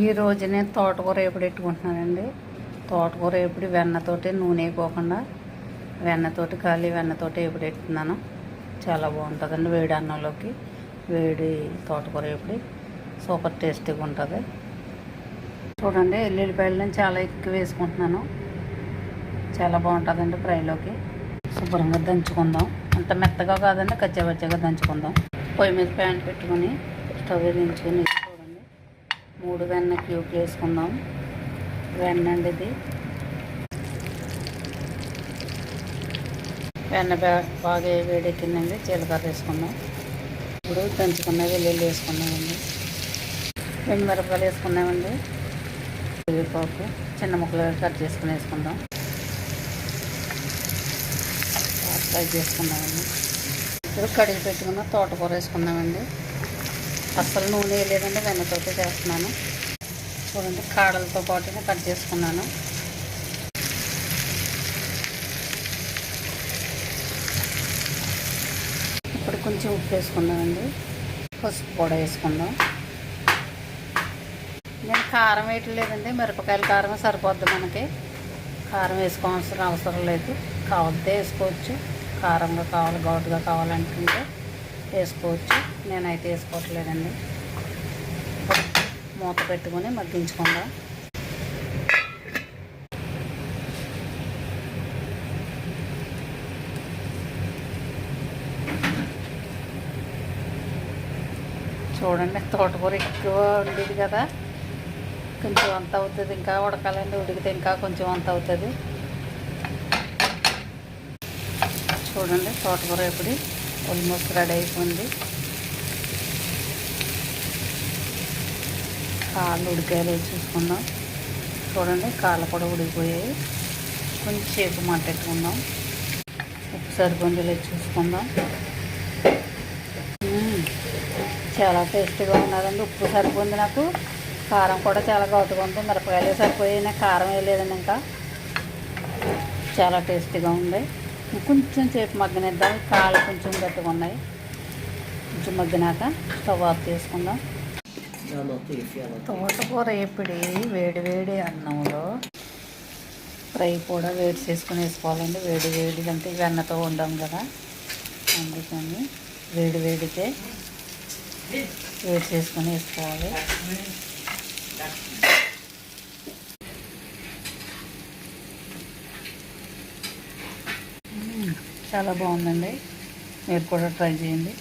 ఈరోజు నేను తోటకూర ఎప్పుడు పెట్టుకుంటున్నానండి. తోటకూర ఎప్పుడు వెన్నతోటి నూనె వేయకోకుండా వెన్నతోటి ఖాళీ వెన్నతోటి ఎప్పుడు పెట్టుకున్నాను. చాలా బాగుంటుందండి వేడి అన్నంలోకి. వేడి తోటకూర ఎప్పుడు సూపర్ టేస్టీగా ఉంటుంది. చూడండి ఎల్లుల్లిపాయలు నేను చాలా ఎక్కువ వేసుకుంటున్నాను. చాలా బాగుంటుందండి ఫ్రైలోకి. శుభ్రంగా దంచుకుందాం. అంత మెత్తగా కాదండి, కచ్చాపచ్చగా దంచుకుందాం. పొయ్యి మీద ప్యాన్ పెట్టుకొని స్టవ్ వెలిగించుకొని చూడండి 3 వెన్న క్యూబ్లు వేసుకుందాం. వెన్న అండి ఇది. వెన్న బాగా వేడెక్కిందండి. జీలకర్ర వేసుకుందాం. ఇప్పుడు దంచుకున్న వెల్లుల్లి వేసుకున్నామండి. మిరపకాయలు వేసుకున్నామండి. కరివేపాకు చిన్న ముక్కలు కట్ చేసుకుని వేసుకుందాం. ఫ్రై చేసుకున్నామండి. ఇప్పుడు కడిగి పెట్టుకున్న తోటకూర వేసుకున్నామండి. అస్సలు నూనె వేయలేదండి, వెన్నతోటి చేస్తున్నాను. చూడండి కాడలతో పాటు కట్ చేసుకున్నాను. ఇప్పుడు కొంచెం ఉప్పు వేసుకుందామండి. పసుపు కూడా వేసుకుందాం. నేను కారం వేయట్లేదండి, మిరపకాయల కారమే సరిపోద్ది మనకి. కారం వేసుకోవాల్సిన అవసరం లేదు. కావలితే వేసుకోవచ్చు. కారంగా కావాలి, ఘాటుగా కావాలనుకుంటే వేసుకోవచ్చు. నేనైతే వేసుకోవట్లేదండి. మూత పెట్టుకొని మగ్గించుకుందాం. చూడండి తోటకూర ఎక్కువ ఉండేది కదా, కొంచెం అంత అవుతుంది. ఇంకా ఉడకాలండి, ఉడికితే ఇంకా కొంచెం అంత అవుతుంది. చూడండి తోటకూర ఇప్పుడు ఆల్మోస్ట్ రెడీ అయిపోయింది. కాళ్ళు ఉడికాయలు చూసుకుందాం. చూడండి కాళ్ళు కూడా ఉడికిపోయాయి. కొంచెం సేపు మంటెట్టుకుందాం. ఉప్పు సరిపోయింది చూసుకుందాం. చాలా టేస్టీగా ఉన్నదండి. ఉప్పు సరిపోయింది నాకు. కారం కూడా చాలా ఘాటుగా ఉంది. మిరపకాయలు సరిపోయాయి. నాకు కారం వేయలేదండి. ఇంకా చాలా టేస్టీగా ఉంది. కొంచెం సేపు మగ్గనిద్దాం. కాళ్ళు కొంచెం గట్టిగా ఉన్నాయి. కొంచెం మగ్గినాక స్టవ్ ఆఫ్ చేసుకుందాం. తోటకూర ఎప్పుడు వేడి వేడి అన్నంలో ఫ్రై కూడా వేడి చేసుకుని వేసుకోవాలండి. వేడి వేడి అంటే వెన్నతో ఉండాం కదా, అందుకని వేడి వేడితే వేడి చేసుకొని వేసుకోవాలి. చాలా బాగుందండి. మీరు కూడా ట్రై చేయండి.